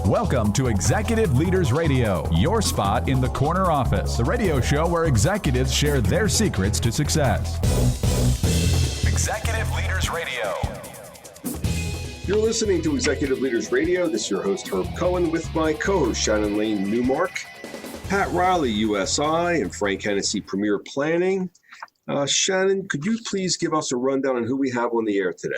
Welcome to Executive Leaders Radio, your spot in the corner office, the radio show where executives share their secrets to success. Executive Leaders Radio. You're listening to Executive Leaders Radio. This is your host, Herb Cohen, with my co-host, Shannon Lane Newmark, Pat Riley, USI, and Frank Hennessy, Premier Planning. Shannon, could you please give us a rundown on who we have on the air today?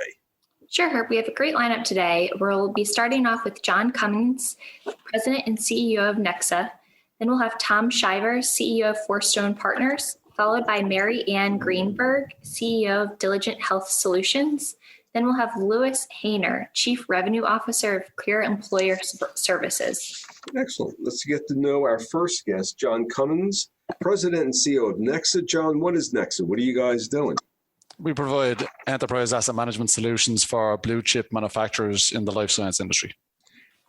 Sure, Herb. We have a great lineup today. We'll be starting off with John Cummins, President and CEO of NEXA. Then we'll have Tom Shivers, CEO of FourStone Partners, followed by Mary Ann Greenberg, CEO of Diligent Health Solutions. Then we'll have Louis Hayner, Chief Revenue Officer of Clear Employer Services. Excellent. Let's get to know our first guest, John Cummins, President and CEO of NEXA. John, what is NEXA? What are you guys doing? We provide enterprise asset management solutions for blue chip manufacturers in the life science industry.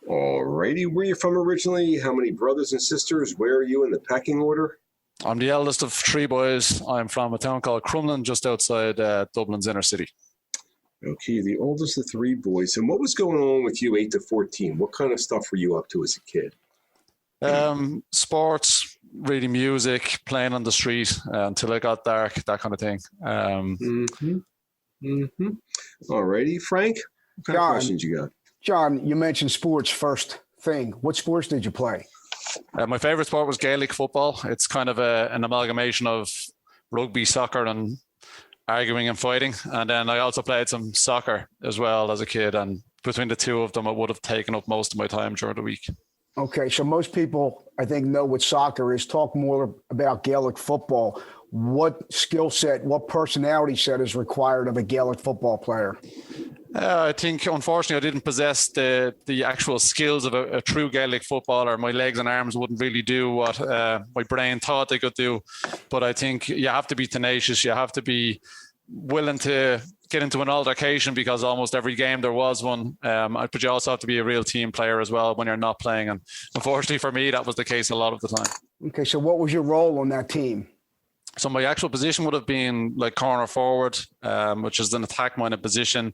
All righty. Where are you from originally? How many brothers and sisters? Where are you in the pecking order? I'm the eldest of three boys. I'm from a town called Crumlin, just outside Dublin's inner city. Okay, the oldest of three boys. And what was going on with you 8 to 14? What kind of stuff were you up to as a kid? Sports, reading music, playing on the street until it got dark, that kind of thing. All righty. Frank, what kind of questions you got? John, you mentioned sports first thing. What sports did you play? My favorite sport was Gaelic football. It's kind of an amalgamation of rugby, soccer, and arguing and fighting. And then I also played some soccer as well as a kid. And between the two of them, it would have taken up most of my time during the week. Okay, so most people, I think, know what soccer is. Talk more about Gaelic football. What skill set, what personality set is required of a Gaelic football player? I think, unfortunately, I didn't possess the actual skills of a true Gaelic footballer. My legs and arms wouldn't really do what my brain thought they could do. But I think you have to be tenacious. You have to be willing to get into an altercation, because almost every game there was one. But you also have to be a real team player as well when you're not playing. And unfortunately for me, that was the case a lot of the time. Okay, so what was your role on that team? So my actual position would have been like corner forward, which is an attack-minded position.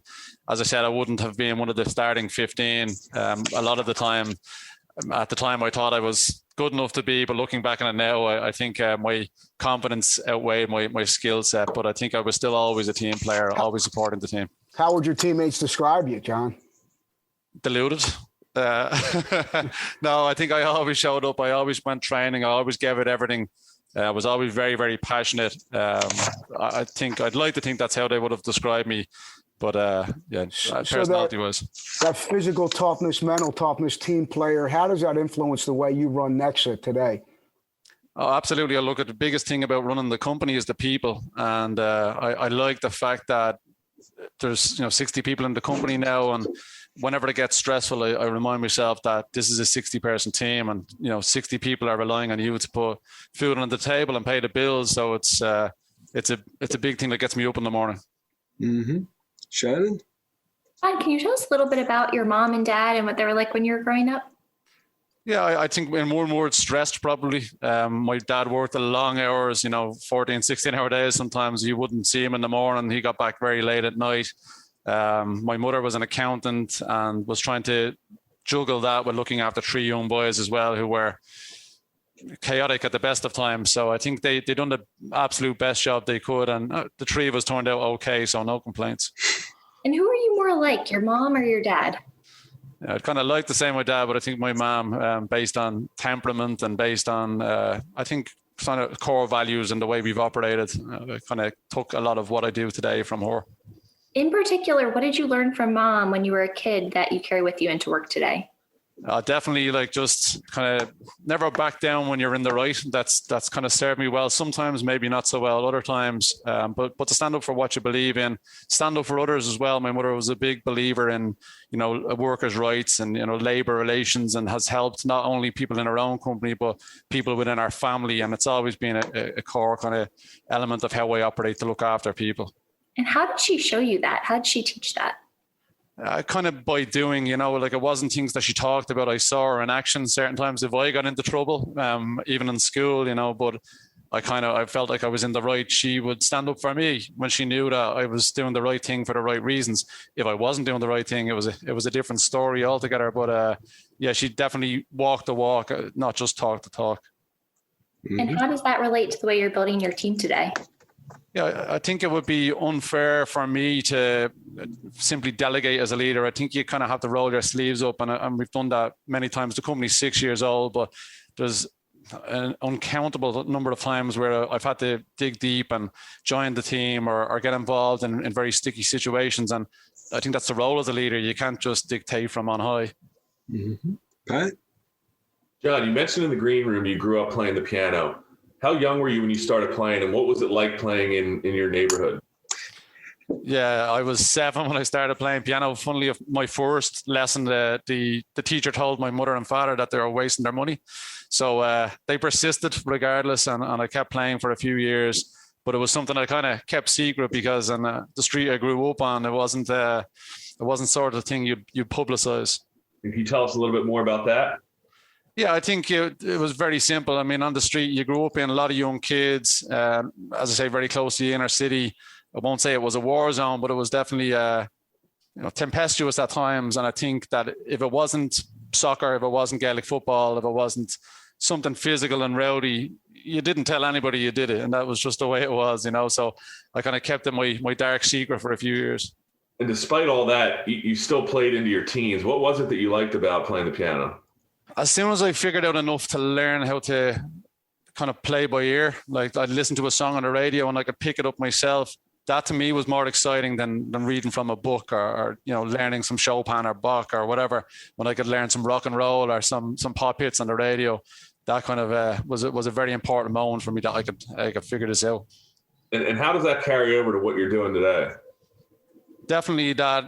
As I said, I wouldn't have been one of the starting 15. A lot of the time, at the time, I thought I was good enough to be, but looking back on it now, I think my confidence outweighed my skill set. But I think I was still always a team player, always supporting the team. How would your teammates describe you, John? Deluded. No, I think I always showed up. I always went training. I always gave it everything. I was always very, very passionate. I think I'd like to think that's how they would have described me. But personality-wise. That physical toughness, mental toughness, team player, how does that influence the way you run NEXA today? Oh, absolutely. I look at the biggest thing about running the company is the people. And I like the fact that there's 60 people in the company now, and whenever it gets stressful, I remind myself that this is a 60-person team, and 60 people are relying on you to put food on the table and pay the bills. So it's a big thing that gets me up in the morning. Mm-hmm. Shannon? John, can you tell us a little bit about your mom and dad and what they were like when you were growing up? Yeah, I think in one word, stressed probably. My dad worked the long hours, 14, 16-hour days sometimes. You wouldn't see him in the morning. He got back very late at night. My mother was an accountant and was trying to juggle that with looking after three young boys as well, who were chaotic at the best of times. So I think they done the absolute best job they could, and the three of us turned out okay, so no complaints. And who are you more like, your mom or your dad? I'd kind of like to say my dad, but I think my mom, based on temperament and based on, I think, kind of core values and the way we've operated, I kind of took a lot of what I do today from her. In particular, what did you learn from mom when you were a kid that you carry with you into work today? Definitely, just kind of never back down when you're in the right. That's kind of served me well. Sometimes maybe not so well other times, but to stand up for what you believe in, stand up for others as well. My mother was a big believer in workers' rights and labor relations, and has helped not only people in her own company but people within our family, and it's always been a core kind of element of how I operate to look after people. And how did she show you that? How did she teach that? Kind of by doing, it wasn't things that she talked about. I saw her in action certain times if I got into trouble, even in school, but I felt like I was in the right. She would stand up for me when she knew that I was doing the right thing for the right reasons. If I wasn't doing the right thing, it was a different story altogether. But yeah, she definitely walked the walk, not just talk the talk. And how does that relate to the way you're building your team today? Yeah, I think it would be unfair for me to simply delegate as a leader. I think you kind of have to roll your sleeves up, and we've done that many times. The company's 6 years old, but there's an uncountable number of times where I've had to dig deep and join the team or get involved in very sticky situations. And I think that's the role as a leader. You can't just dictate from on high. Mm-hmm. Pat? John, you mentioned in the green room you grew up playing the piano. How young were you when you started playing, and what was it like playing in your neighborhood? Yeah, I was 7 when I started playing piano. Funnily, my first lesson, the teacher told my mother and father that they were wasting their money. So they persisted regardless, and I kept playing for a few years. But it was something I kind of kept secret because on the street I grew up on, it wasn't sort of the thing you'd publicize. Can you tell us a little bit more about that? Yeah, I think it was very simple. I mean, on the street, you grew up in a lot of young kids, as I say, very close to the inner city. I won't say it was a war zone, but it was definitely tempestuous at times. And I think that if it wasn't soccer, if it wasn't Gaelic football, if it wasn't something physical and rowdy, you didn't tell anybody you did it. And that was just the way it was, So I kind of kept it my dark secret for a few years. And despite all that, you still played into your teens. What was it that you liked about playing the piano? As soon as I figured out enough to learn how to kind of play by ear, like I'd listen to a song on the radio and I could pick it up myself. That to me was more exciting than reading from a book or learning some Chopin or Bach or whatever. When I could learn some rock and roll or some pop hits on the radio, that kind of was a very important moment for me that I could figure this out. And how does that carry over to what you're doing today? Definitely that,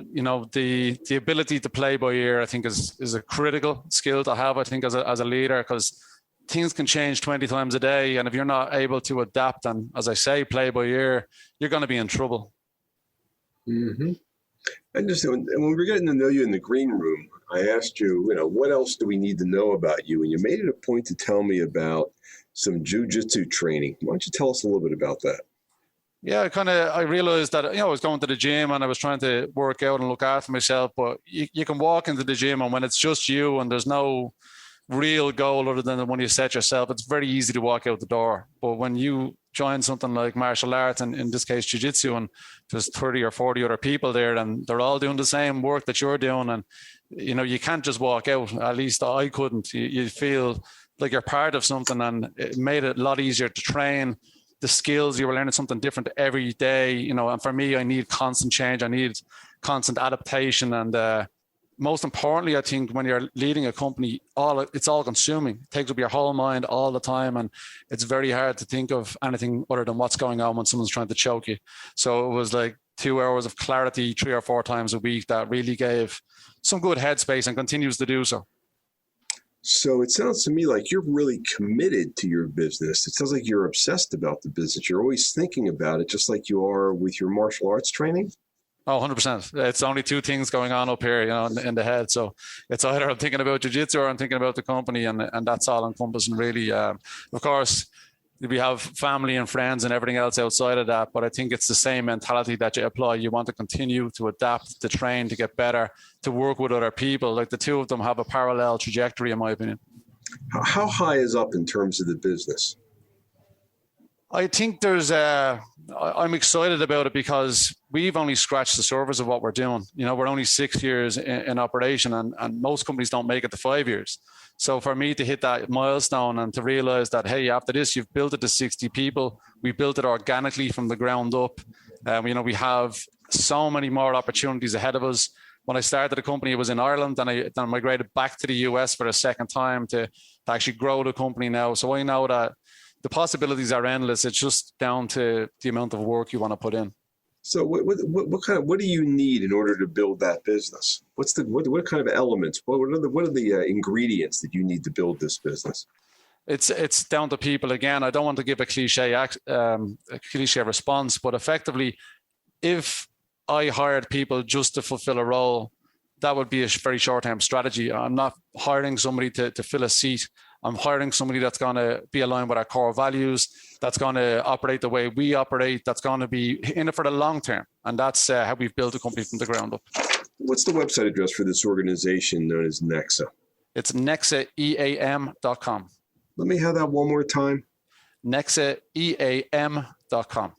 the ability to play by ear, I think is a critical skill to have, I think, as a leader, because things can change 20 times a day. And if you're not able to adapt and, as I say, play by ear, you're going to be in trouble. Mm-hmm. And just when we were getting to know you in the green room, I asked you, what else do we need to know about you? And you made it a point to tell me about some jiu-jitsu training. Why don't you tell us a little bit about that? Yeah, I realized that, I was going to the gym and I was trying to work out and look after myself, but you can walk into the gym and when it's just you and there's no real goal other than the one you set yourself, it's very easy to walk out the door. But when you join something like martial arts, and in this case, jiu-jitsu, and there's 30 or 40 other people there and they're all doing the same work that you're doing. And, you can't just walk out. At least I couldn't. You feel like you're part of something, and it made it a lot easier to train. The skills, you were learning something different every day, and for me, I need constant change. I need constant adaptation. And most importantly, I think when you're leading a company, it's all consuming. It takes up your whole mind all the time. And it's very hard to think of anything other than what's going on when someone's trying to choke you. So it was like 2 hours of clarity 3 or 4 times a week that really gave some good headspace and continues to do so. So it sounds to me like you're really committed to your business. It sounds like you're obsessed about the business. You're always thinking about it, just like you are with your martial arts training. Oh, 100%. It's only 2 things going on up here, in the head. So it's either I'm thinking about jiu-jitsu or I'm thinking about the company, and that's all encompassing really. Of course, we have family and friends and everything else outside of that, but I think it's the same mentality that you apply. You want to continue to adapt, to train, to get better, to work with other people. Like the two of them have a parallel trajectory, in my opinion. How high is up in terms of the business? I think I'm excited about it because we've only scratched the surface of what we're doing. We're only 6 years in operation, and most companies don't make it to 5 years. So for me to hit that milestone and to realize that, hey, after this, you've built it to 60 people. We built it organically from the ground up. We have so many more opportunities ahead of us. When I started the company, it was in Ireland, and I then migrated back to the US for a second time to actually grow the company now. So I know that the possibilities are endless. It's just down to the amount of work you want to put in. So what do you need in order to build that business? What kind of elements? What are the ingredients that you need to build this business? It's down to people again. I don't want to give a cliche response, but effectively, if I hired people just to fulfill a role, that would be a very short-term strategy. I'm not hiring somebody to fill a seat. I'm hiring somebody that's going to be aligned with our core values, that's going to operate the way we operate, that's going to be in it for the long term. And that's how we've built a company from the ground up. What's the website address for this organization known as NEXA? It's NEXAEAM.com. Let me have that one more time. NEXAEAM.com.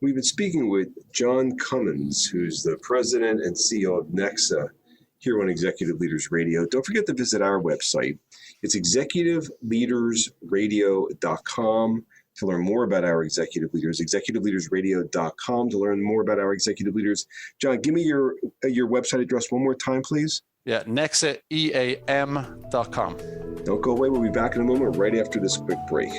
We've been speaking with John Cummins, who's the president and CEO of NEXA here on Executive Leaders Radio. Don't forget to visit our website. It's executiveleadersradio.com to learn more about our executive leaders, executiveleadersradio.com to learn more about our executive leaders. John, give me your website address one more time, please. Yeah, NEXAEAM.com. Don't go away. We'll be back in a moment right after this quick break.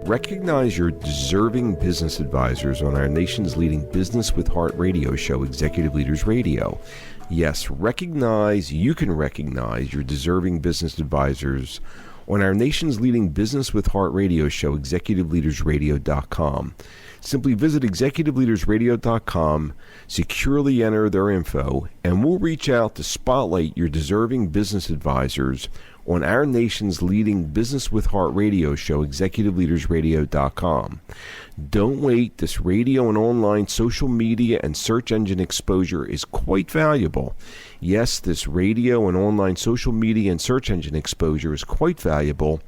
Recognize your deserving business advisors on our nation's leading Business with Heart radio show, Executive Leaders Radio. Yes, you can recognize your deserving business advisors on our nation's leading Business with Heart radio show, executiveleadersradio.com. Simply visit executiveleadersradio.com, securely enter their info, and we'll reach out to spotlight your deserving business advisors on our nation's leading Business with Heart radio show, executiveleadersradio.com. Don't wait. This radio and online social media and search engine exposure is quite valuable. Yes, this radio and online social media and search engine exposure is quite valuable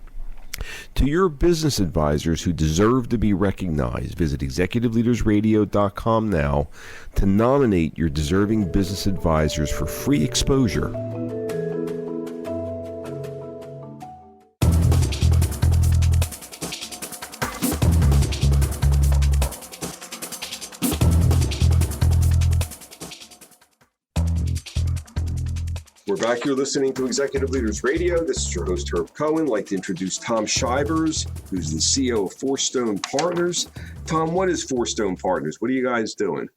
to your business advisors who deserve to be recognized. Visit executiveleadersradio.com now to nominate your deserving business advisors for free exposure. We're back. You're listening to Executive Leaders Radio. This is your host, Herb Cohen. I'd like to introduce Tom Shivers, who's the CEO of FourStone Partners. Tom, what is FourStone Partners? What are you guys doing?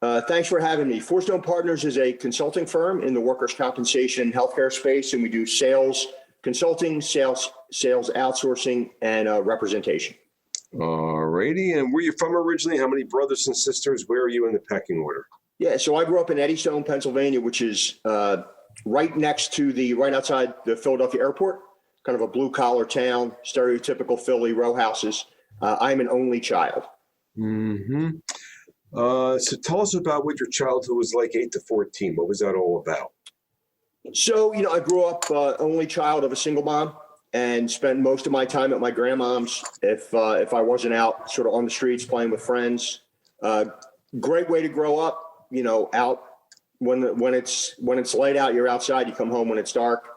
Thanks for having me. FourStone Partners is a consulting firm in the workers' compensation and healthcare space, and we do sales consulting, sales outsourcing, and representation. All righty. And where are you from originally? How many brothers and sisters? Where are you in the pecking order? Yeah, so I grew up in Eddystone, Pennsylvania, which is right outside the Philadelphia airport, kind of a blue collar town, stereotypical Philly row houses. I'm an only child. Mm-hmm. So tell us about what your childhood was like, 8 to 14. What was that all about? So, I grew up only child of a single mom and spent most of my time at my grandmom's if I wasn't out sort of on the streets playing with friends. Great way to grow up, out. When it's light out, you're outside, you come home when it's dark,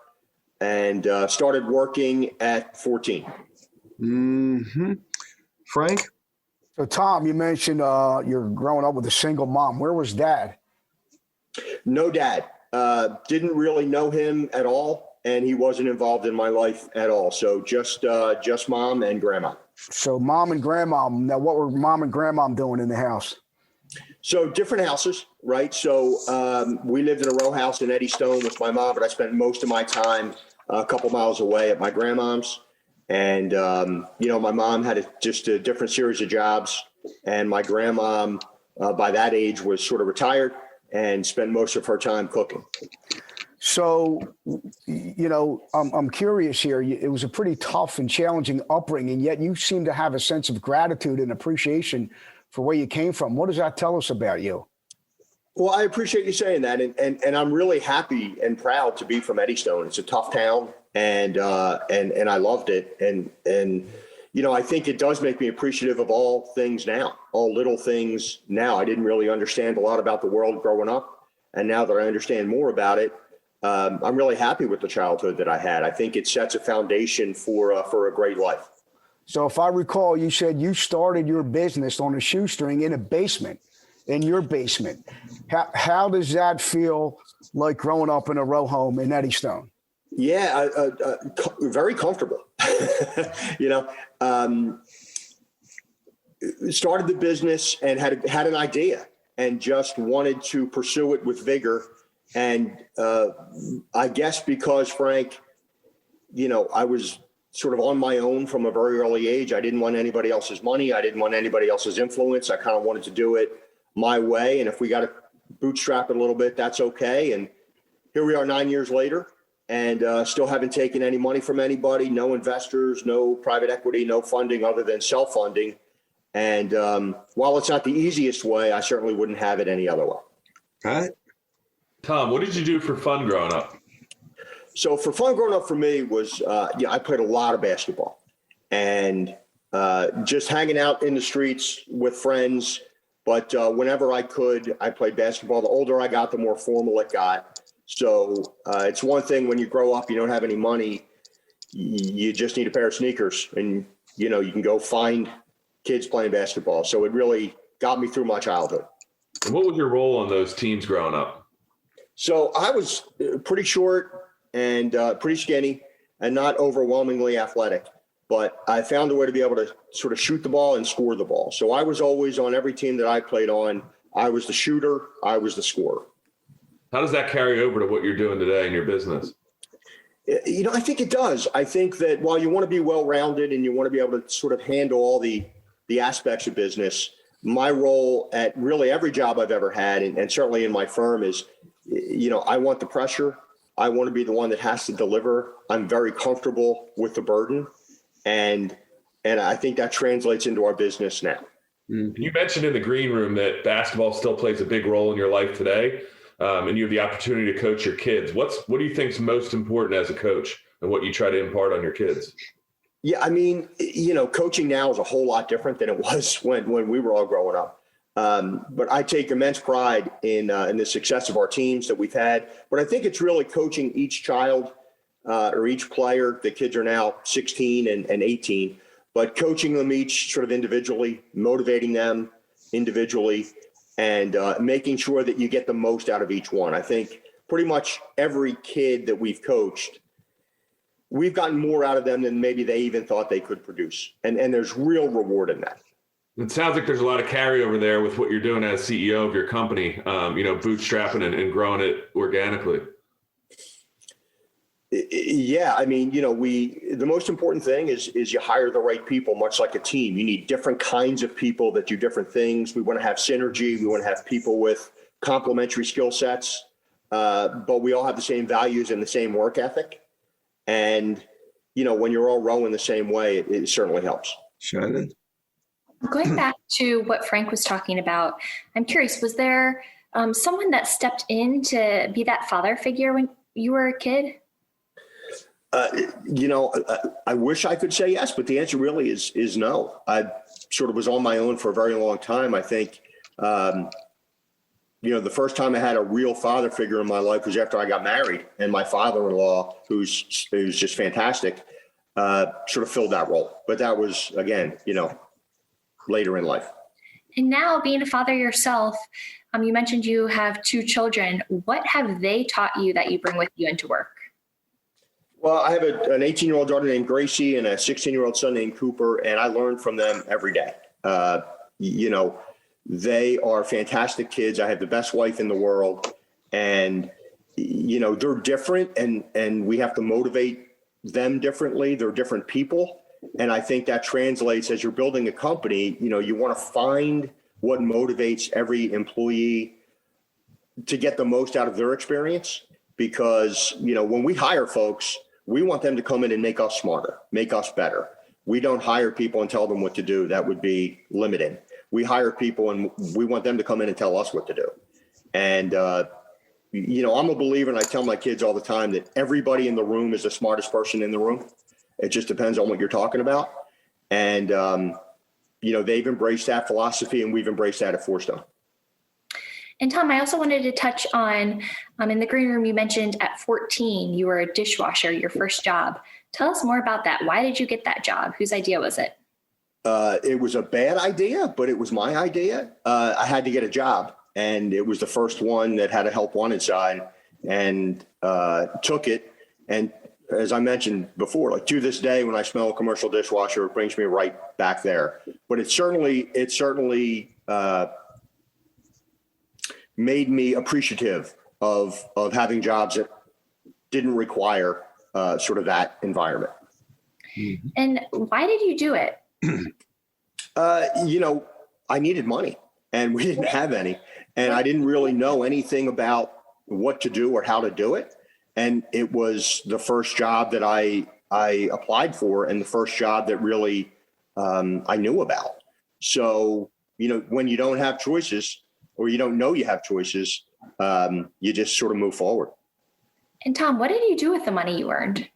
and started working at 14. Mm-hmm. Frank? So, Tom, you mentioned you're growing up with a single mom. Where was Dad? No dad. Didn't really know him at all, and he wasn't involved in my life at all. So just mom and grandma. So mom and grandma. Now, what were mom and grandma doing in the house? So different houses, right? So we lived in a row house in Eddystone with my mom, but I spent most of my time a couple miles away at my grandmom's. And, my mom had just a different series of jobs. And my grandma, by that age, was sort of retired and spent most of her time cooking. So, I'm curious here. It was a pretty tough and challenging upbringing, yet you seem to have a sense of gratitude and appreciation for where you came from. What does that tell us about you? Well, I appreciate you saying that. And I'm really happy and proud to be from Eddystone. It's a tough town and I loved it. And I think it does make me appreciative of all things now, all little things now. I didn't really understand a lot about the world growing up. And now that I understand more about it, I'm really happy with the childhood that I had. I think it sets a foundation for a great life. So if I recall, you said you started your business on a shoestring in your basement. How does that feel like growing up in a row home in Eddystone? Yeah, very comfortable. Started the business and had an idea and just wanted to pursue it with vigor. And I guess because, Frank, I was sort of on my own from a very early age. I didn't want anybody else's money. I didn't want anybody else's influence. I kind of wanted to do it my way. And if we got to bootstrap it a little bit, that's okay. And here we are 9 years later. and still haven't taken any money from anybody, no investors, no private equity, no funding other than self-funding. And while it's not the easiest way, I certainly wouldn't have it any other way. All right. Tom, what did you do for fun growing up? So for fun growing up for me was, I played a lot of basketball and just hanging out in the streets with friends. But whenever I could, I played basketball. The older I got, the more formal it got. So it's one thing when you grow up, you don't have any money, you just need a pair of sneakers and, you can go find kids playing basketball. So it really got me through my childhood. And what was your role on those teams growing up? So I was pretty short and pretty skinny and not overwhelmingly athletic, but I found a way to be able to sort of shoot the ball and score the ball. So I was always on every team that I played on. I was the shooter. I was the scorer. How does that carry over to what you're doing today in your business? I think it does. I think that while you want to be well-rounded and you want to be able to sort of handle all the aspects of business, my role at really every job I've ever had, and certainly in my firm is, I want the pressure. I want to be the one that has to deliver. I'm very comfortable with the burden. And I think that translates into our business now. You mentioned in the green room that basketball still plays a big role in your life today. And you have the opportunity to coach your kids. What do you think is most important as a coach and what you try to impart on your kids? Yeah, I mean, coaching now is a whole lot different than it was when we were all growing up. But I take immense pride in the success of our teams that we've had. But I think it's really coaching each child or each player. The kids are now 16 and 18, but coaching them each sort of individually, motivating them individually, and making sure that you get the most out of each one. I think pretty much every kid that we've coached, we've gotten more out of them than maybe they even thought they could produce. And there's real reward in that. It sounds like there's a lot of carryover there with what you're doing as CEO of your company, bootstrapping and growing it organically. Yeah, I mean, the most important thing is you hire the right people, much like a team. You need different kinds of people that do different things. We want to have synergy. We want to have people with complementary skill sets, but we all have the same values and the same work ethic. And, when you're all rowing the same way, it certainly helps. Shannon? Going back to what Frank was talking about, I'm curious, was there someone that stepped in to be that father figure when you were a kid? I wish I could say yes, but the answer really is no. I sort of was on my own for a very long time. I think, the first time I had a real father figure in my life was after I got married, and my father-in-law, who's just fantastic, sort of filled that role. But that was, again, later in life. And now being a father yourself, you mentioned you have 2 children. What have they taught you that you bring with you into work? Well, I have an 18-year-old daughter named Gracie and a 16-year-old son named Cooper, and I learn from them every day. They are fantastic kids. I have the best wife in the world, and, they're different, and we have to motivate them differently. They're different people. And I think that translates as you're building a company, you want to find what motivates every employee to get the most out of their experience. Because, when we hire folks, we want them to come in and make us smarter, make us better. We don't hire people and tell them what to do. That would be limiting. We hire people and we want them to come in and tell us what to do. And, I'm a believer, and I tell my kids all the time that everybody in the room is the smartest person in the room. It just depends on what you're talking about. And, they've embraced that philosophy, and we've embraced that at FourStone. And Tom, I also wanted to touch on, in the green room, you mentioned at 14, you were a dishwasher, your first job. Tell us more about that. Why did you get that job? Whose idea was it? It was a bad idea, but it was my idea. I had to get a job, and it was the first one that had a help wanted sign, and took it. And as I mentioned before, like to this day, when I smell a commercial dishwasher, it brings me right back there. But it certainly made me appreciative of having jobs that didn't require sort of that environment. And why did you do it? I needed money, and we didn't have any, and I didn't really know anything about what to do or how to do it. And it was the first job that I applied for, and the first job that really I knew about. So, when you don't have choices, or you don't know you have choices, you just sort of move forward. And Tom, what did you do with the money you earned?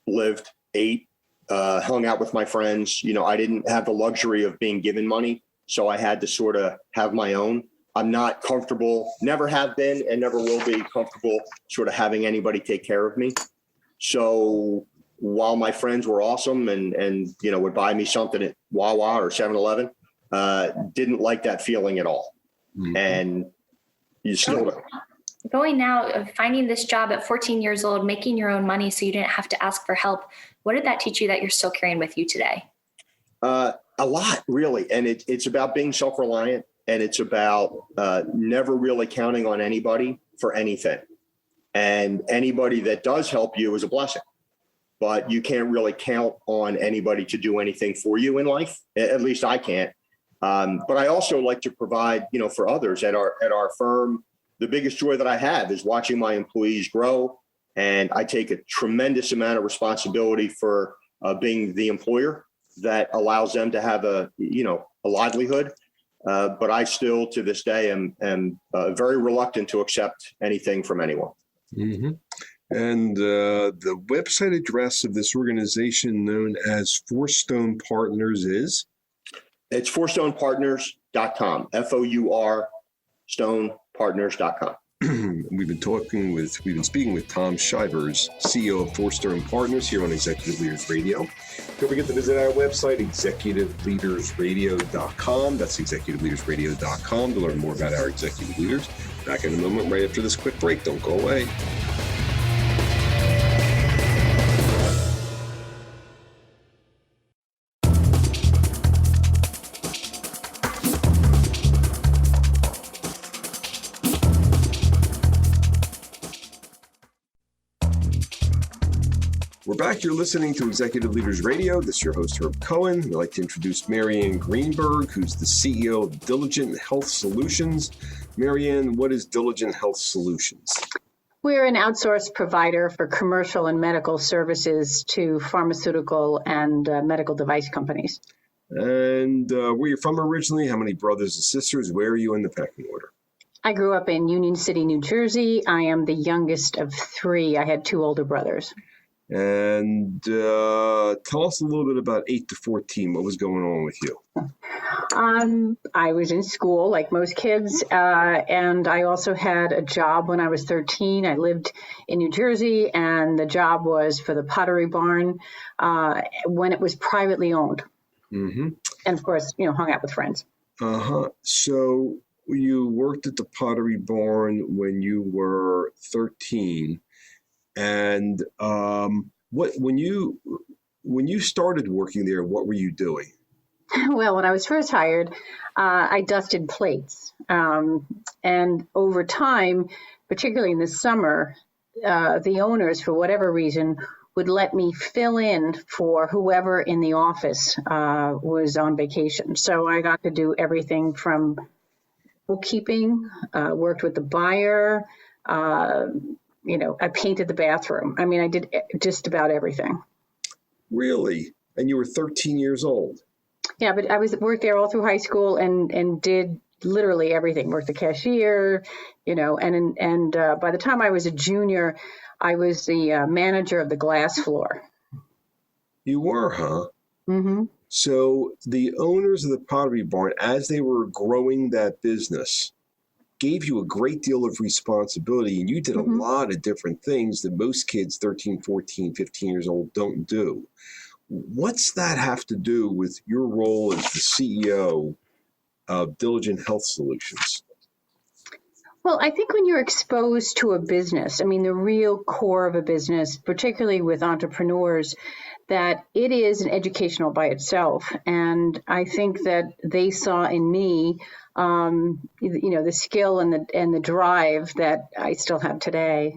Lived, ate, hung out with my friends. I didn't have the luxury of being given money, so I had to sort of have my own. I'm not comfortable, never have been, and never will be comfortable sort of having anybody take care of me. So while my friends were awesome and would buy me something at Wawa or 7-Eleven, didn't like that feeling at all. Mm-hmm. And you still don't. Going now, finding this job at 14 years old, making your own money so you didn't have to ask for help. What did that teach you that you're still carrying with you today? A lot, really. And it's about being self-reliant, and it's about never really counting on anybody for anything. And anybody that does help you is a blessing. But you can't really count on anybody to do anything for you in life. At least I can't. But I also like to provide, for others at our firm. The biggest joy that I have is watching my employees grow, and I take a tremendous amount of responsibility for being the employer that allows them to have a livelihood. But I still, to this day, am very reluctant to accept anything from anyone. Mm-hmm. And the website address of this organization known as FourStone Partners is? It's FourStonePartners.com, FOUR StonePartners.com. We've been speaking with Tom Shivers, CEO of FourStone Partners, here on Executive Leaders Radio. Don't forget to visit our website, executiveleadersradio.com. That's executiveleadersradio.com to learn more about our executive leaders. Back in a moment, right after this quick break. Don't go away. We're back. You're listening to Executive Leaders Radio. This is your host, Herb Cohen. We'd like to introduce Marianne Greenberg, who's the CEO of Diligent Health Solutions. Marianne, what is Diligent Health Solutions? We're an outsourced provider for commercial and medical services to pharmaceutical and medical device companies. And where you're from originally, how many brothers and sisters? Where are you in the pecking order? I grew up in Union City, New Jersey. I am the youngest of three. I had two older brothers. And tell us a little bit about 8 to 14. What was going on with you? I was in school like most kids, and I also had a job when I was 13. I lived in New Jersey, and the job was for the Pottery Barn when it was privately owned. Mm-hmm. And, of course, hung out with friends. Uh-huh. So you worked at the Pottery Barn when you were 13. And when you started working there, what were you doing? Well, when I was first hired, I dusted plates. And over time, particularly in the summer, the owners, for whatever reason, would let me fill in for whoever in the office was on vacation. So I got to do everything from bookkeeping, worked with the buyer, I painted the bathroom. I mean, I did just about everything. Really? And you were 13 years old? Yeah, but I worked there all through high school and did literally everything. Worked the cashier, and by the time I was a junior, I was the manager of the glass floor. You were, huh? Mm-hmm. So the owners of the Pottery Barn, as they were growing that business, gave you a great deal of responsibility, and you did a lot of different things that most kids 13, 14, 15 years old don't do. What's that have to do with your role as the CEO of Diligent Health Solutions? Well, I think when you're exposed to a business, the real core of a business, particularly with entrepreneurs, that it is an educational by itself. And I think that they saw in me the skill and the drive that I still have today.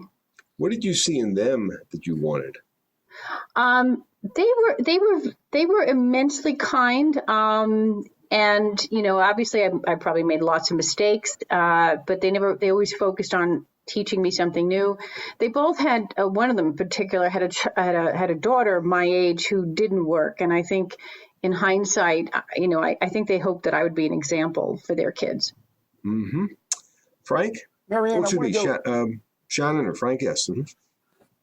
What did you see in them that you wanted? They were immensely kind. And obviously I probably made lots of mistakes, but they always focused on teaching me something new. They both had, one of them in particular had a daughter my age who didn't work. And I think in hindsight, I think they hoped that I would be an example for their kids. Mm-hmm. Frank? Marianne, Shannon or Frank, yes. Mm-hmm.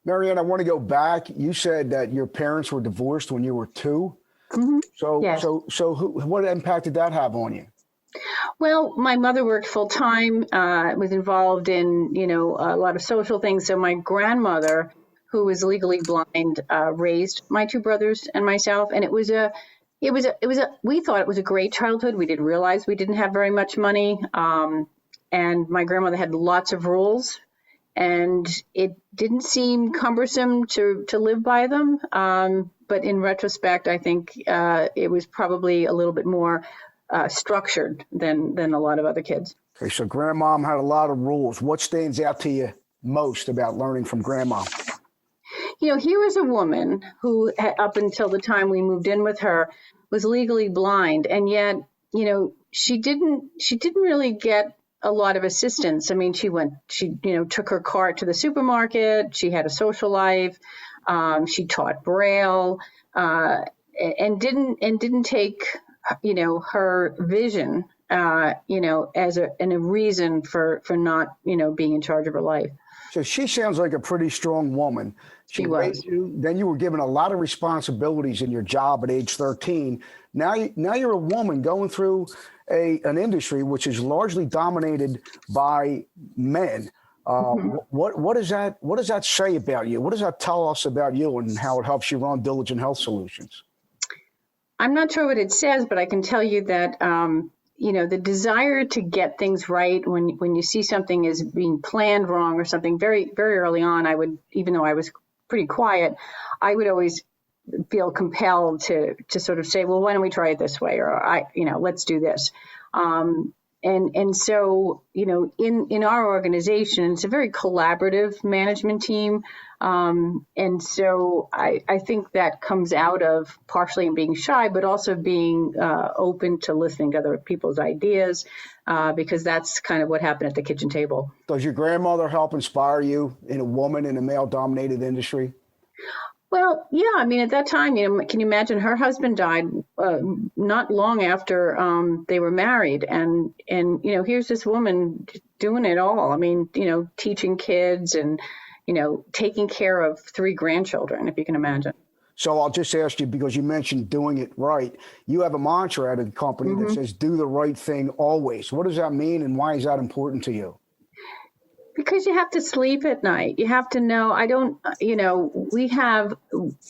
Marianne, I want to go back. You said that your parents were divorced when you were 2. Mm-hmm. Yes. So what impact did that have on you? Well, my mother worked full time, was involved in, a lot of social things. So my grandmother, who was legally blind, raised my 2 brothers and myself. And we thought it was a great childhood. We didn't realize we didn't have very much money. And my grandmother had lots of rules, and it didn't seem cumbersome to live by them. But in retrospect, I think it was probably a little bit more structured than a lot of other kids. Okay, so grandmom had a lot of rules. What stands out to you most about learning from grandma? Here was a woman who, up until the time we moved in with her, was legally blind, and yet, she didn't really get a lot of assistance. I mean, she took her cart to the supermarket. She had a social life. She taught Braille, and didn't take her vision, as a reason for not, being in charge of her life. So she sounds like a pretty strong woman. She was. Then you were given a lot of responsibilities in your job at age 13. Now you're a woman going through an industry which is largely dominated by men. What does that say about you? What does that tell us about you and how it helps you run Diligent Health Solutions? I'm not sure what it says, but I can tell you that, the desire to get things right when you see something is being planned wrong or something very, very early on, I would, even though I was pretty quiet, I would always feel compelled to sort of say, well, why don't we try it this way? Or let's do this. And so, in our organization, it's a very collaborative management team. And so I think that comes out of partially being shy, but also being open to listening to other people's ideas, because that's kind of what happened at the kitchen table. Does your grandmother help inspire you in a woman in a male-dominated industry? Well, yeah. I mean, at that time, can you imagine her husband died not long after they were married. And here's this woman doing it all. I mean, teaching kids and, taking care of 3 grandchildren, if you can imagine. So I'll just ask you, because you mentioned doing it right. You have a mantra at a company that says, do the right thing always. What does that mean, and why is that important to you? Because you have to sleep at night. You have to know,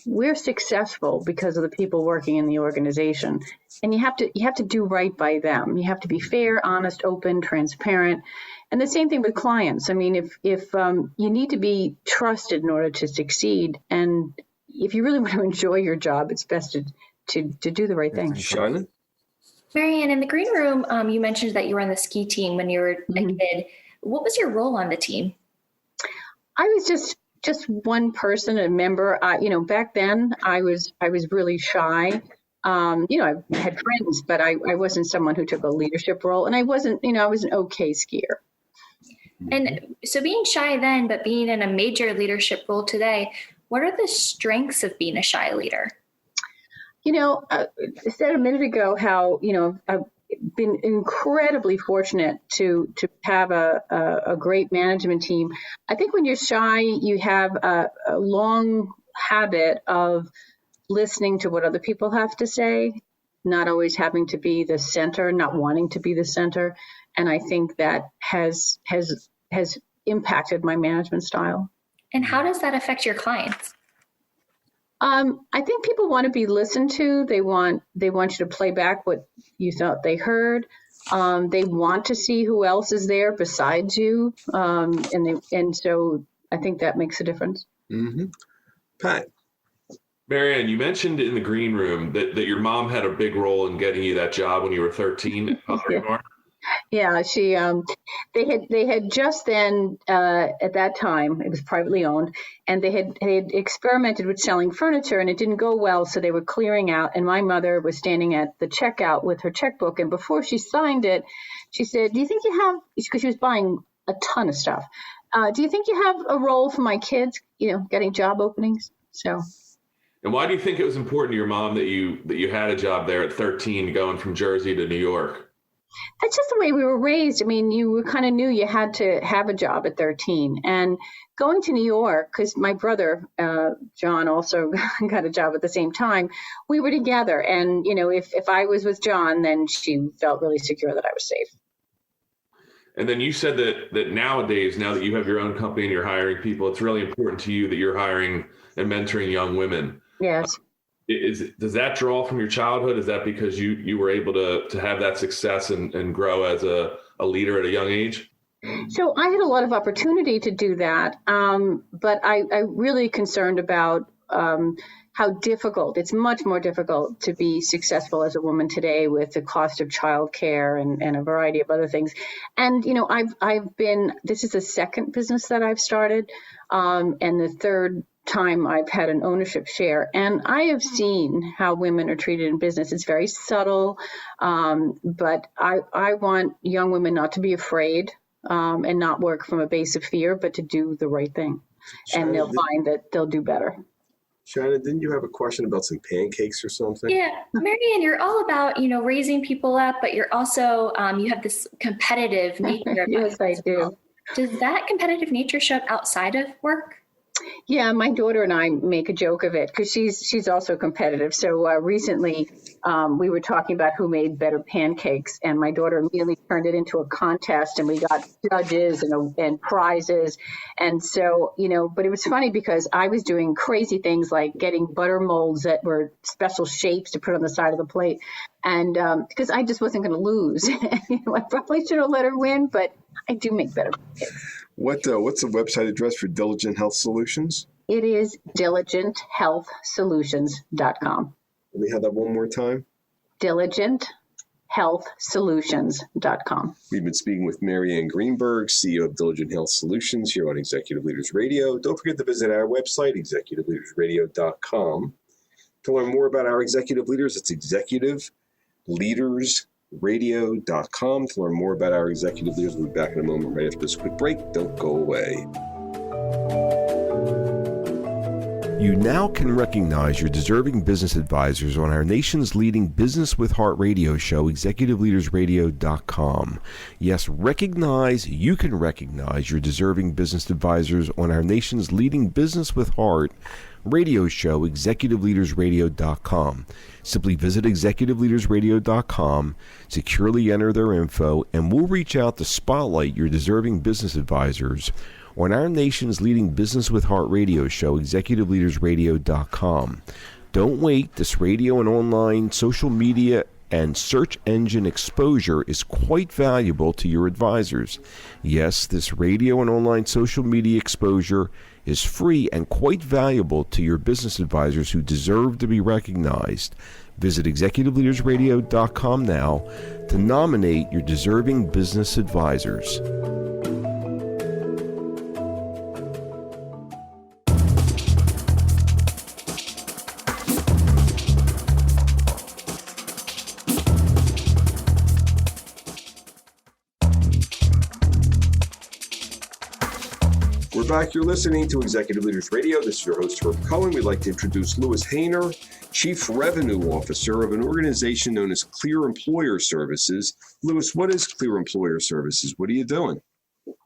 we're successful because of the people working in the organization, and you have to do right by them. You have to be fair, honest, open, transparent. And the same thing with clients. I mean, if you need to be trusted in order to succeed, and if you really want to enjoy your job, it's best to do the right thing. Shannon? Marianne, in the green room, you mentioned that you were on the ski team when you were a kid. What was your role on the team? I was just one person, a member. Back then I was really shy. I had friends, but I wasn't someone who took a leadership role, and I was an okay skier. And so being shy then, but being in a major leadership role today, what are the strengths of being a shy leader? I said a minute ago how, I've been incredibly fortunate to have a great management team. I think when you're shy, you have a long habit of listening to what other people have to say, not always having to be the center, not wanting to be the center. And I think that has impacted my management style. And how does that affect your clients? I think people want to be listened to. They want you to play back what you thought they heard. They want to see who else is there besides you. And so I think that makes a difference. Mm-hmm. Pat. Marianne, you mentioned in the green room that your mom had a big role in getting you that job when you were 13. Yeah, she. They had just then at that time, it was privately owned, and they had experimented with selling furniture, and it didn't go well, so they were clearing out. And my mother was standing at the checkout with her checkbook, and before she signed it, she said, "Do you think you have?" Because she was buying a ton of stuff. do you think you have a role for my kids, getting job openings? So. And why do you think it was important to your mom that you had a job there at 13, going from Jersey to New York? That's just the way we were raised. I mean, you kind of knew you had to have a job at 13. And going to New York, because my brother, John, also got a job at the same time, we were together. And, if I was with John, then she felt really secure that I was safe. And then you said that nowadays, now that you have your own company and you're hiring people, it's really important to you that you're hiring and mentoring young women. Yes. Does that draw from your childhood? Is that because you were able to have that success and grow as a leader at a young age? So I had a lot of opportunity to do that, but I really concerned about how difficult, it's much more difficult to be successful as a woman today with the cost of childcare and a variety of other things. And, this is the second business that I've started, and the third time I've had an ownership share, and I have seen how women are treated in business. It's very subtle, but I want young women not to be afraid and not work from a base of fear, but to do the right thing. Shannon, and they'll find that they'll do better. Shannon, didn't you have a question about some pancakes or something? Yeah, Marianne, you're all about, raising people up, but you're also, you have this competitive nature. Yes, I do. Does that competitive nature show up outside of work? Yeah, my daughter and I make a joke of it because she's also competitive. So recently we were talking about who made better pancakes, and my daughter immediately turned it into a contest, and we got judges and prizes. And so, but it was funny because I was doing crazy things like getting butter molds that were special shapes to put on the side of the plate. And because I just wasn't going to lose. I probably should have let her win, but I do make better pancakes. What's the website address for Diligent Health Solutions? It is DiligentHealthSolutions.com. Let me have that one more time. DiligentHealthSolutions.com. We've been speaking with Marianne Greenberg, CEO of Diligent Health Solutions here on Executive Leaders Radio. Don't forget to visit our website, executiveleadersradio.com. To learn more about our executive leaders, it's executiveleadersradio.com. To learn more about our executive leaders, we'll be back in a moment right after this quick break. Don't go away. You now can recognize your deserving business advisors on our nation's leading Business with Heart radio show, executiveleadersradio.com. Yes, you can recognize your deserving business advisors on our nation's leading Business with Heart radio show, executiveleadersradio.com. Simply visit executiveleadersradio.com, securely enter their info, and we'll reach out to spotlight your deserving business advisors on our nation's leading Business with Heart radio show, executiveleadersradio.com. Don't wait. This radio and online social media and search engine exposure is quite valuable to your advisors. Yes, this radio and online social media exposure is free and quite valuable to your business advisors who deserve to be recognized. Visit executiveleadersradio.com now to nominate your deserving business advisors. Back. You're listening to Executive Leaders Radio. This is your host, Herb Cohen. We'd like to introduce Lewis Hayner, Chief Revenue Officer of an organization known as Clear Employer Services. Lewis, what is Clear Employer Services? What are you doing?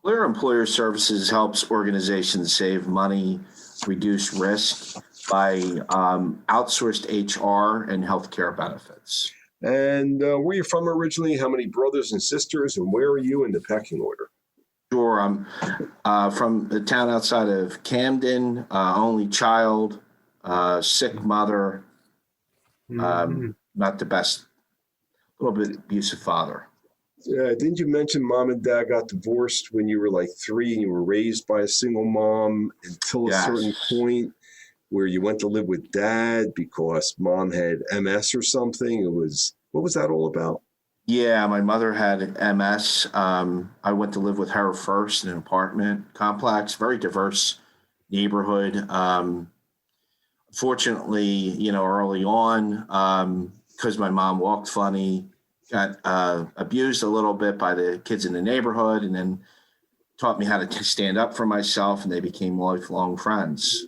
Clear Employer Services helps organizations save money, reduce risk by outsourced HR and healthcare benefits. And where are you from originally? How many brothers and sisters? And where are you in the pecking order? Sure. I'm from the town outside of Camden, only child, sick mother, not the best, a little bit abusive father. Didn't you mention mom and dad got divorced when you were like 3 and you were raised by a single mom until a certain point where you went to live with dad because mom had MS or something? What was that all about? Yeah, my mother had MS. I went to live with her first in an apartment complex, very diverse neighborhood. Fortunately, early on, because my mom walked funny, got abused a little bit by the kids in the neighborhood. And then taught me how to stand up for myself, and they became lifelong friends.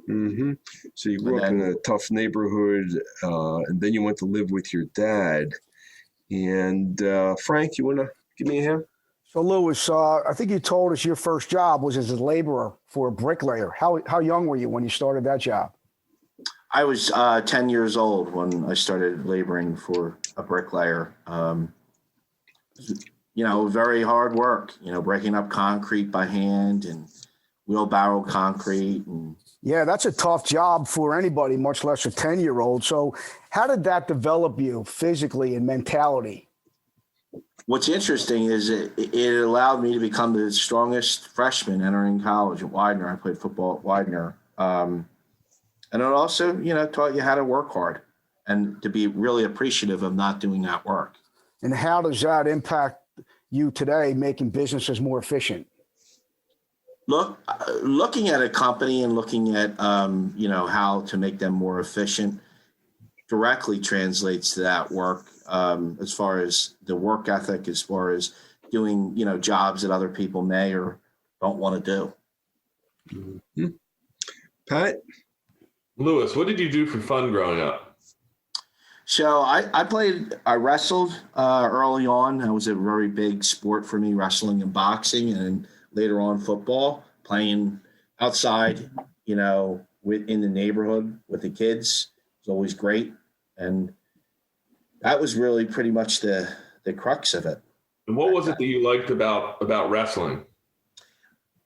Mm-hmm. So you grew up in a tough neighborhood, and then you went to live with your dad. And Frank, you want to give me a hand? So, Louis, I think you told us your first job was as a laborer for a bricklayer. How young were you when you started that job? I was 10 years old when I started laboring for a bricklayer. Very hard work, breaking up concrete by hand and wheelbarrow concrete. Yeah, that's a tough job for anybody, much less a 10-year-old. So how did that develop you physically and mentality? What's interesting is it allowed me to become the strongest freshman entering college at Widener. I played football at Widener. And it also, taught you how to work hard and to be really appreciative of not doing that work. And how does that impact you today, making businesses more efficient? Looking at a company and looking at, how to make them more efficient directly translates to that work, as far as the work ethic, as far as doing, jobs that other people may or don't want to do. Mm-hmm. Pat? Louis, what did you do for fun growing up? So I wrestled early on. That was a very big sport for me, wrestling and boxing, and later on football, playing outside, in the neighborhood with the kids. It was always great. And that was really pretty much the crux of it. And what was it that you liked about wrestling?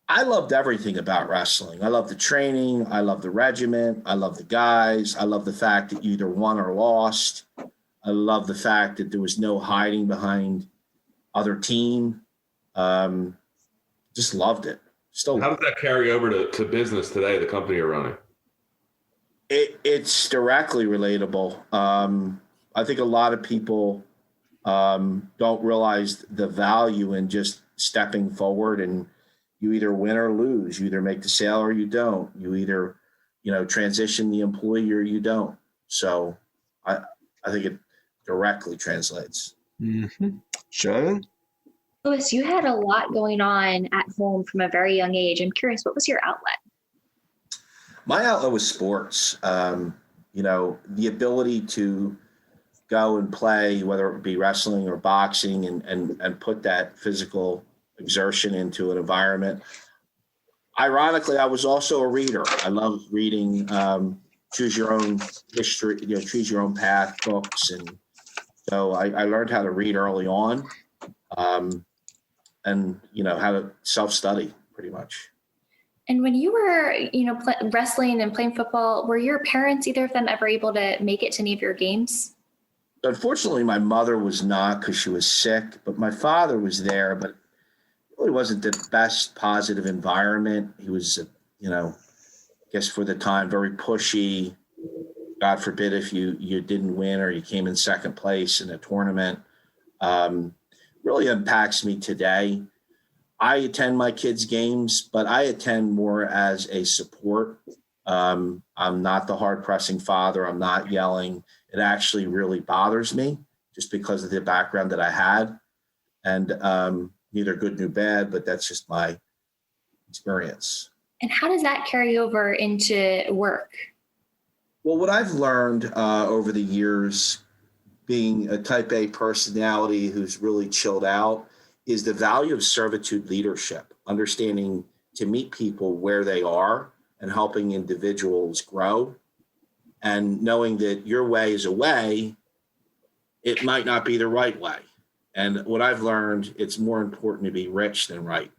I loved everything about wrestling. I loved the training. I loved the regiment. I loved the guys. I loved the fact that you either won or lost. I loved the fact that there was no hiding behind other team. Just loved it. Still. How does that carry over to business today, the company you're running? It's directly relatable. I think a lot of people don't realize the value in just stepping forward, and you either win or lose. You either make the sale or you don't. You either, transition the employee or you don't. So I think it directly translates. Mm-hmm. Shannon? Louis, you had a lot going on at home from a very young age. I'm curious, what was your outlet? My outlet was sports. The ability to go and play, whether it be wrestling or boxing, and put that physical exertion into an environment. Ironically, I was also a reader. I loved reading Choose Your Own History, Choose Your Own Path books. And so I learned how to read early on, and, how to self-study pretty much. And when you were, wrestling and playing football, were your parents, either of them, ever able to make it to any of your games? Unfortunately, my mother was not, because she was sick, but my father was there, but really wasn't the best positive environment. He was, I guess for the time, very pushy. God forbid if you didn't win or you came in second place in a tournament. Really impacts me today. I attend my kids' games, but I attend more as a support. I'm not the hard-pressing father. I'm not yelling. It actually really bothers me just because of the background that I had. And neither good nor bad, but that's just my experience. And how does that carry over into work? Well, what I've learned over the years, being a type A personality who's really chilled out, is the value of servitude leadership, understanding to meet people where they are and helping individuals grow, and knowing that your way is a way, it might not be the right way. And what I've learned, it's more important to be rich than right.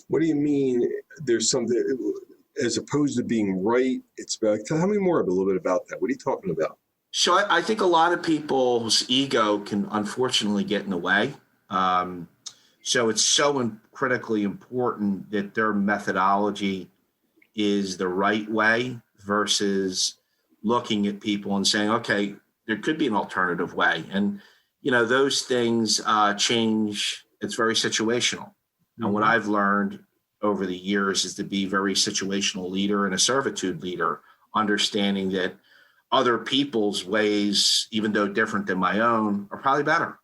What do you mean there's something, as opposed to being right, it's about, tell me more a little bit about that. What are you talking about? So I think a lot of people's ego can unfortunately get in the way. So it's so critically important that their methodology is the right way versus looking at people and saying, okay, there could be an alternative way. And, those things change. It's very situational. Mm-hmm. And what I've learned over the years is to be very situational leader and a servitude leader, understanding that other people's ways, even though different than my own, are probably better.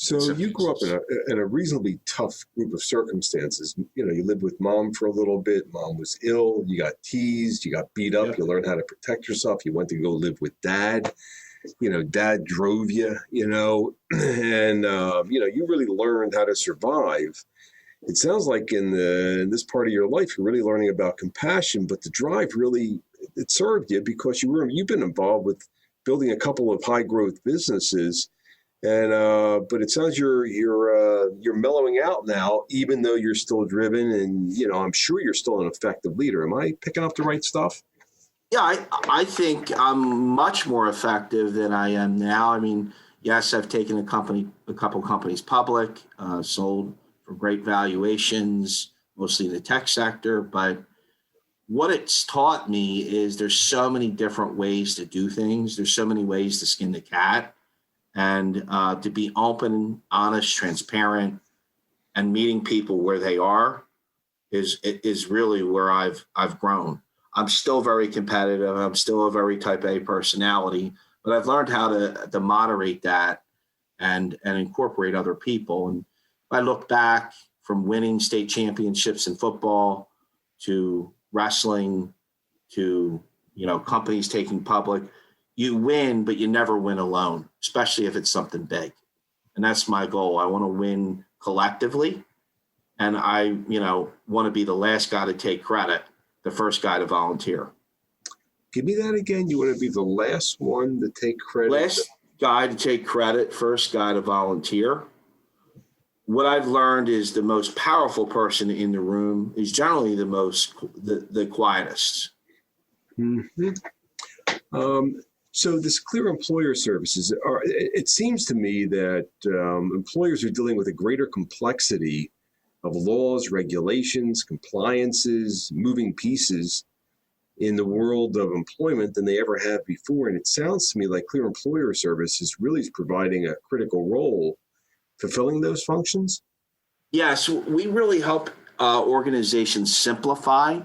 So you grew up in a reasonably tough group of circumstances. You know, you lived with mom for a little bit. Mom was ill. You got teased. You got beat up. Yep. You learned how to protect yourself. You went to go live with dad. You know, dad drove you, you know, and, you know, you really learned how to survive. It sounds like in this part of your life, you're really learning about compassion, but the drive really, it served you because you've been involved with building a couple of high growth businesses. And but it sounds you're mellowing out now, even though you're still driven, and you know I'm sure you're still an effective leader. Am I picking up the right stuff? Yeah, I think I'm much more effective than I am now. I mean, yes, I've taken a couple companies public, sold for great valuations, mostly in the tech sector. But what it's taught me is there's so many different ways to do things. There's so many ways to skin the cat. And to be open, honest, transparent, and meeting people where they are is really where I've grown. I'm still very competitive. I'm still a very type A personality, but I've learned how to moderate that and incorporate other people. And if I look back from winning state championships in football to wrestling to, you know, companies taking public, you win, but you never win alone, especially if it's something big. And that's my goal. I want to win collectively. And I, you know, want to be the last guy to take credit, the first guy to volunteer. Give me that again. You want to be the last one to take credit? Last guy to take credit, first guy to volunteer. What I've learned is the most powerful person in the room is generally the quietest. Mm-hmm. So this clear employer services, it seems to me that employers are dealing with a greater complexity of laws, regulations, compliances, moving pieces in the world of employment than they ever have before. And it sounds to me like clear employer services really is providing a critical role fulfilling those functions. Yes, we really help organizations simplify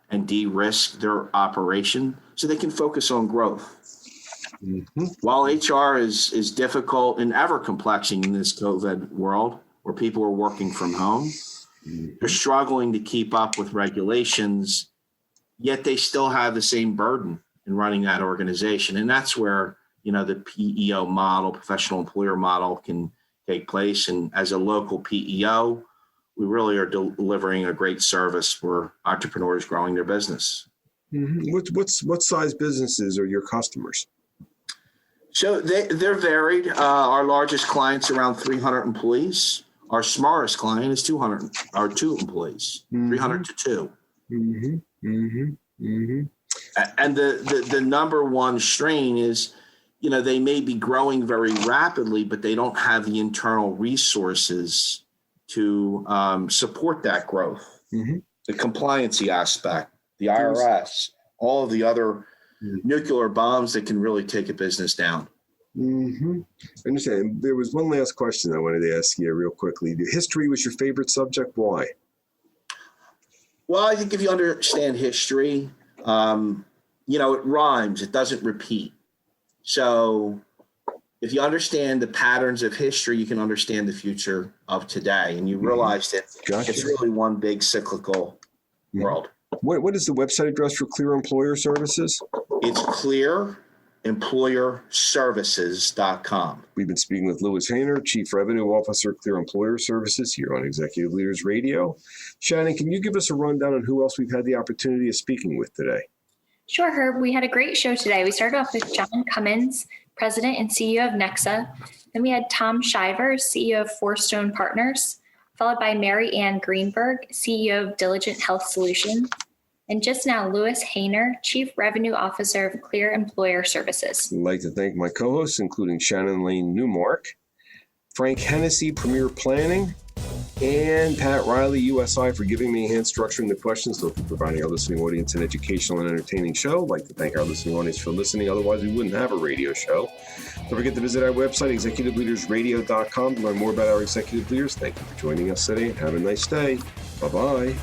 and de-risk their operation so they can focus on growth. Mm-hmm. While HR is difficult and ever complexing in this COVID world where people are working from home, they're struggling to keep up with regulations, yet they still have the same burden in running that organization. And that's where, you know, the PEO model, professional employer model, can take place. And as a local PEO, we really are delivering a great service for entrepreneurs growing their business. Mm-hmm. What size businesses are your customers? So they're varied. Our largest client's around 300 employees. Our smallest client is 2 employees, mm-hmm. 300 to 2. Mm-hmm. Mm-hmm. Mm-hmm. And the number one strain is, you know, they may be growing very rapidly, but they don't have the internal resources to support that growth. Mm-hmm. The compliancy aspect, the IRS, all of the other nuclear bombs that can really take a business down. Mm-hmm. I understand. There was one last question I wanted to ask you real quickly. History was your favorite subject. Why? Well, I think if you understand history, you know, it rhymes. It doesn't repeat. So if you understand the patterns of history, you can understand the future of today. And you realize that It's really one big cyclical world. What is the website address for Clear Employer Services? It's clearemployerservices.com. We've been speaking with Louis Hayner, Chief Revenue Officer, Clear Employer Services, here on Executive Leaders Radio. Shannon, can you give us a rundown on who else we've had the opportunity of speaking with today? Sure, Herb. We had a great show today. We started off with John Cummins, President and CEO of NEXA. Then we had Tom Shivers, CEO of FourStone Partners, followed by Mary Ann Greenberg, CEO of Diligent Health Solutions, and just now, Louis Hayner, Chief Revenue Officer of Clear Employer Services. I'd like to thank my co-hosts, including Shannon Lane Newmark, Frank Hennessy, Premier Planning, and Pat Riley, USI, for giving me a hand structuring the questions, so for providing our listening audience an educational and entertaining show. I'd like to thank our listening audience for listening. Otherwise, we wouldn't have a radio show. Don't forget to visit our website, executiveleadersradio.com, to learn more about our executive leaders. Thank you for joining us today, and have a nice day. Bye-bye.